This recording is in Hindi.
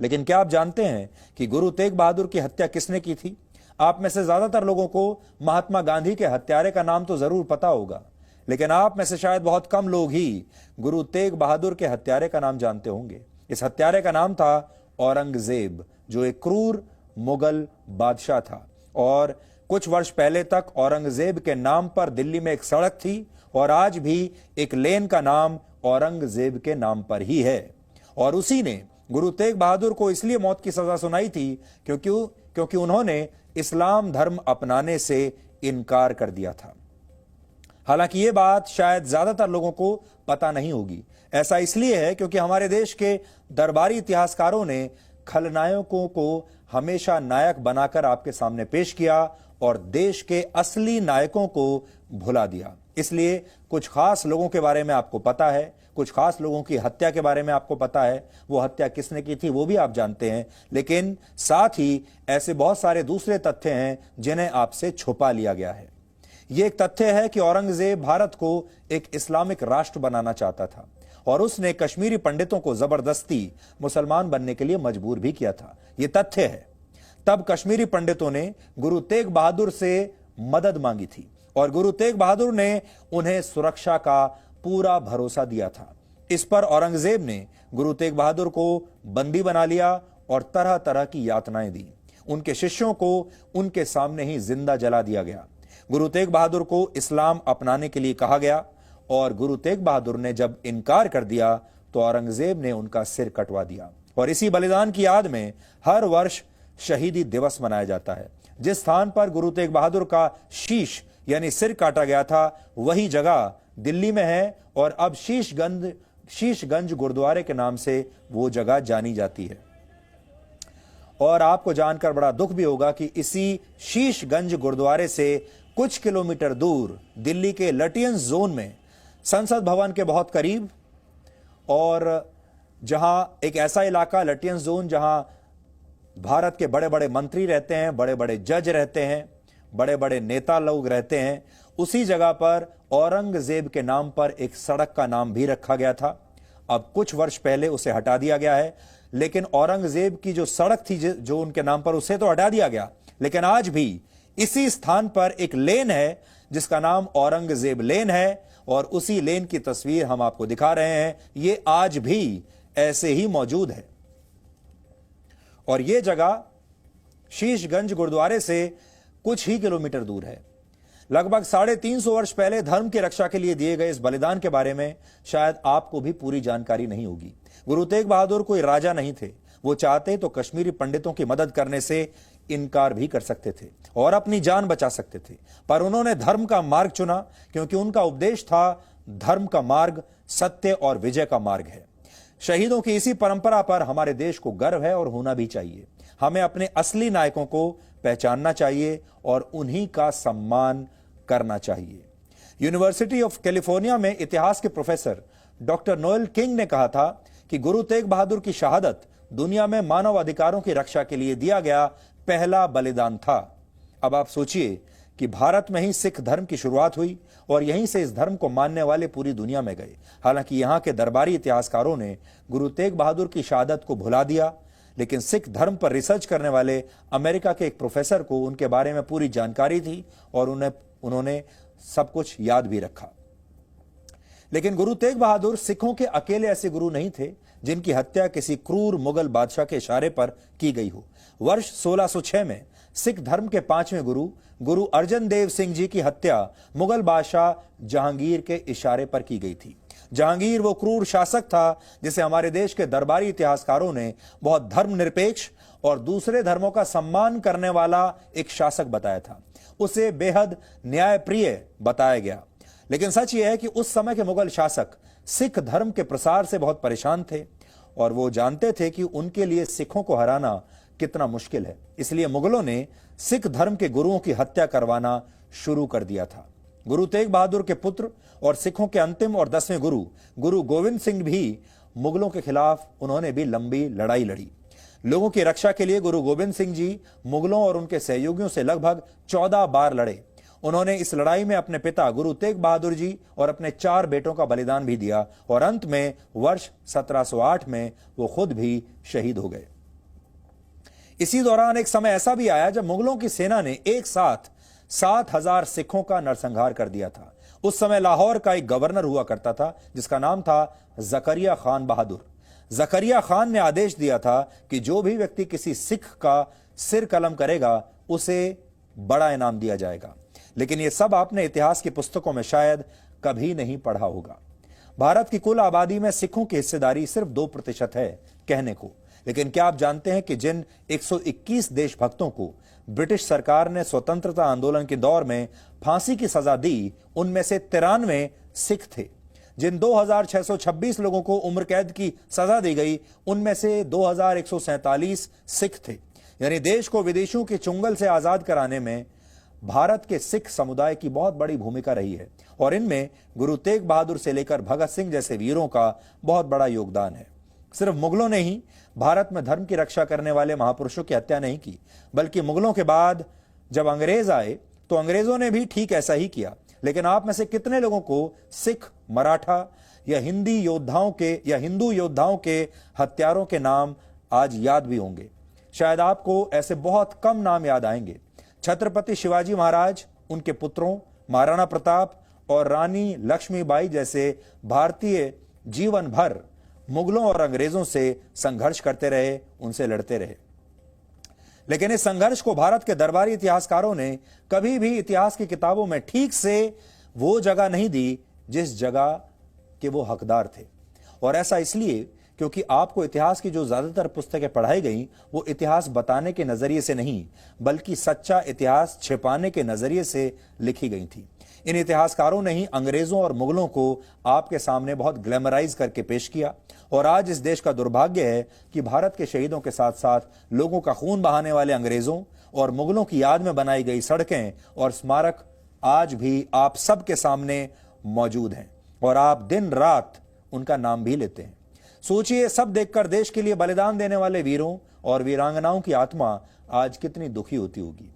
लेकिन क्या आप जानते हैं कि गुरु तेग बहादुर की हत्या किसने की थी? आप में से ज्यादातर लोगों को महात्मा गांधी के हत्यारे का नाम तो जरूर पता होगा, लेकिन आप में से शायद बहुत कम लोग ही गुरु तेग बहादुर के हत्यारे का नाम जानते होंगे। इस हत्यारे का नाम था औरंगजेब, जो एक क्रूर मुगल बादशाह था। और कुछ वर्ष पहले तक औरंगजेब के नाम पर दिल्ली में एक सड़क थी और आज भी एक लेन का नाम औरंगजेब के नाम पर ही है। और उसी ने गुरु तेग बहादुर को इसलिए मौत की सजा सुनाई थी क्योंकि उन्होंने इस्लाम धर्म अपनाने से इनकार कर दिया था। हालांकि यह बात शायद ज्यादातर लोगों को पता नहीं होगी। ऐसा इसलिए है क्योंकि हमारे देश के दरबारी इतिहासकारों ने खलनायकों को हमेशा नायक बनाकर आपके सामने पेश किया और देश के असली नायकों को भुला दिया। इसलिए कुछ खास लोगों के बारे में आपको पता है, कुछ खास लोगों की हत्या के बारे में आपको पता है, वो हत्या किसने की थी वो भी आप जानते हैं, लेकिन साथ ही ऐसे बहुत सारे दूसरे तथ्य हैं जिन्हें आपसे छुपा लिया गया है। ये एक तथ्य है कि औरंगजेब भारत को एक इस्लामिक राष्ट्र बनाना चाहता था और उसने कश्मीरी पंडितों को जबरदस्ती मुसलमान बनने के लिए मजबूर भी किया था। यह तथ्य है। तब कश्मीरी पंडितों ने गुरु तेग बहादुर से मदद मांगी थी और गुरु तेग बहादुर ने उन्हें सुरक्षा का पूरा भरोसा दिया था। इस पर औरंगजेब ने गुरु तेग बहादुर को बंदी बना लिया और तरह तरह की यातनाएं दी। उनके शिष्यों को उनके सामने ही जिंदा जला दिया गया। गुरु तेग बहादुर को इस्लाम अपनाने के लिए कहा गया और गुरु तेग बहादुर ने जब इनकार कर दिया तो औरंगजेब ने उनका सिर कटवा दिया। और इसी बलिदान की याद में हर वर्ष शहीदी दिवस मनाया जाता है। जिस स्थान पर गुरु तेग बहादुर का शीश यानी सिर काटा गया था वही जगह दिल्ली में है और अब शीशगंज गुरुद्वारे के नाम से वो जगह जानी जाती है। और आपको जानकर बड़ा दुख भी होगा कि इसी शीशगंज गुरुद्वारे से कुछ किलोमीटर दूर दिल्ली के लटियंस जोन में संसद भवन के बहुत करीब और जहां एक ऐसा इलाका लटियंस जोन जहां भारत के बड़े बड़े मंत्री रहते हैं, बड़े बड़े जज रहते हैं, बड़े बड़े नेता लोग रहते हैं, उसी जगह पर औरंगजेब के नाम पर एक सड़क का नाम भी रखा गया था। अब कुछ वर्ष पहले उसे हटा दिया गया है, लेकिन औरंगजेब की जो सड़क थी जो उनके नाम पर, उसे तो हटा दिया गया, लेकिन आज भी इसी स्थान पर एक लेन है जिसका नाम औरंगजेब लेन है और उसी लेन की तस्वीर हम आपको दिखा रहे हैं। ये आज भी ऐसे ही मौजूद है और यह जगह शीशगंज गुरुद्वारे से कुछ ही किलोमीटर दूर है। लगभग 350 वर्ष पहले धर्म की रक्षा के लिए दिए गए इस बलिदान के बारे में शायद आपको भी पूरी जानकारी नहीं होगी। गुरु तेग बहादुर कोई राजा नहीं थे। वो चाहते तो कश्मीरी पंडितों की मदद करने से इनकार भी कर सकते थे और अपनी जान बचा सकते थे, पर उन्होंने धर्म का मार्ग चुना क्योंकि उनका उपदेश था धर्म का मार्ग सत्य और विजय का मार्ग है। शहीदों की इसी परंपरा पर हमारे देश को गर्व है और होना भी चाहिए। हमें अपने असली नायकों को पहचानना चाहिए और उन्हीं का सम्मान करना चाहिए। यूनिवर्सिटी ऑफ कैलिफोर्निया में इतिहास के प्रोफेसर डॉक्टर नोएल किंग ने कहा था कि गुरु तेग बहादुर की शहादत दुनिया में मानव अधिकारों की रक्षा के लिए दिया गया पहला बलिदान था। अब आप सोचिए कि भारत में ही सिख धर्म की शुरुआत हुई और यहीं से इस धर्म को मानने वाले पूरी दुनिया में गए। हालांकि यहां के दरबारी इतिहासकारों ने गुरु तेग बहादुर की शहादत को भुला दिया, लेकिन सिख धर्म पर रिसर्च करने वाले अमेरिका के एक प्रोफेसर को उनके बारे में पूरी जानकारी थी और उन्होंने सब कुछ याद भी रखा। लेकिन गुरु तेग बहादुर सिखों के अकेले ऐसे गुरु नहीं थे जिनकी हत्या किसी क्रूर मुगल बादशाह के इशारे पर की गई हो। वर्ष 1606 में सिख धर्म के 5वें गुरु अर्जन देव सिंह जी की हत्या मुगल बादशाह जहांगीर के इशारे पर की गई थी। जहांगीर वो क्रूर शासक था जिसे हमारे देश के दरबारी इतिहासकारों ने बहुत धर्मनिरपेक्ष और दूसरे धर्मों का सम्मान करने वाला एक शासक बताया था। उसे बेहद न्यायप्रिय बताया गया। लेकिन सच यह है कि उस समय के मुगल शासक सिख धर्म के प्रसार से बहुत परेशान थे और वो जानते थे कि उनके लिए सिखों को हराना कितना मुश्किल है। इसलिए मुगलों ने सिख धर्म के गुरुओं की हत्या करवाना शुरू कर दिया था। गुरु तेग बहादुर के पुत्र और सिखों के अंतिम और 10वें गुरु गोविंद सिंह भी मुगलों के खिलाफ उन्होंने भी लंबी लड़ाई लड़ी। लोगों की रक्षा के लिए गुरु गोविंद सिंह जी मुगलों और उनके सहयोगियों से लगभग 14 बार लड़े। उन्होंने इस लड़ाई में अपने पिता गुरु तेग बहादुर जी और अपने 4 बेटों का बलिदान भी दिया और अंत में वर्ष 1708 में वो खुद भी शहीद हो गए। इसी दौरान एक समय ऐसा भी आया जब मुगलों की सेना ने एक साथ 7,000 सिखों का नरसंहार कर दिया था। उस समय लाहौर का एक गवर्नर हुआ करता था जिसका नाम था जकरिया खान बहादुर। जकरिया खान ने आदेश दिया था कि जो भी व्यक्ति किसी सिख का सिर कलम करेगा उसे बड़ा इनाम दिया जाएगा। लेकिन यह सब आपने इतिहास की पुस्तकों में शायद कभी नहीं पढ़ा होगा। भारत की कुल आबादी में सिखों की हिस्सेदारी सिर्फ 2% है कहने को, लेकिन क्या आप जानते हैं कि जिन 121 देशभक्तों को ब्रिटिश सरकार ने स्वतंत्रता आंदोलन के दौर में फांसी की सजा दी, उनमें से 93 सिख थे। जिन 2,626 लोगों को उम्र कैद की सजा दी गई, उनमें से 2,147 सिख थे। यानी देश को विदेशियों के चुंगल से आजाद कराने में भारत के सिख समुदाय की बहुत बड़ी भूमिका रही है और इनमें गुरु तेग बहादुर से लेकर भगत सिंह जैसे वीरों का बहुत बड़ा योगदान है। सिर्फ मुगलों ने ही भारत में धर्म की रक्षा करने वाले महापुरुषों की हत्या नहीं की, बल्कि मुगलों के बाद जब अंग्रेज आए तो अंग्रेजों ने भी ठीक ऐसा ही किया। लेकिन आप में से कितने लोगों को सिख, मराठा या हिंदू योद्धाओं के हत्यारों के नाम आज याद भी होंगे? शायद आपको ऐसे बहुत कम नाम याद आएंगे। छत्रपति शिवाजी महाराज, उनके पुत्रों महाराणा प्रताप और रानी लक्ष्मीबाई जैसे भारतीय जीवन भर मुगलों और अंग्रेजों से संघर्ष करते रहे, उनसे लड़ते रहे। लेकिन इस संघर्ष को भारत के दरबारी इतिहासकारों ने कभी भी इतिहास की किताबों में ठीक से वो जगह नहीं दी जिस जगह के वो हकदार थे। और ऐसा इसलिए क्योंकि आपको इतिहास की जो ज्यादातर पुस्तकें पढ़ाई गई वो इतिहास बताने के नजरिए से नहीं, बल्कि सच्चा इतिहास छिपाने के नजरिए से लिखी गई थी। इन इतिहासकारों ने ही अंग्रेजों और मुगलों को आपके सामने बहुत ग्लैमराइज करके पेश किया। और आज इस देश का दुर्भाग्य है कि भारत के शहीदों के साथ साथ लोगों का खून बहाने वाले अंग्रेजों और मुगलों की याद में बनाई गई सड़कें और स्मारक आज भी आप सबके सामने मौजूद हैं और आप दिन रात उनका नाम भी लेते हैं। सोचिए, सब देखकर देश के लिए बलिदान देने वाले वीरों और वीरांगनाओं की आत्मा आज कितनी दुखी होती होगी।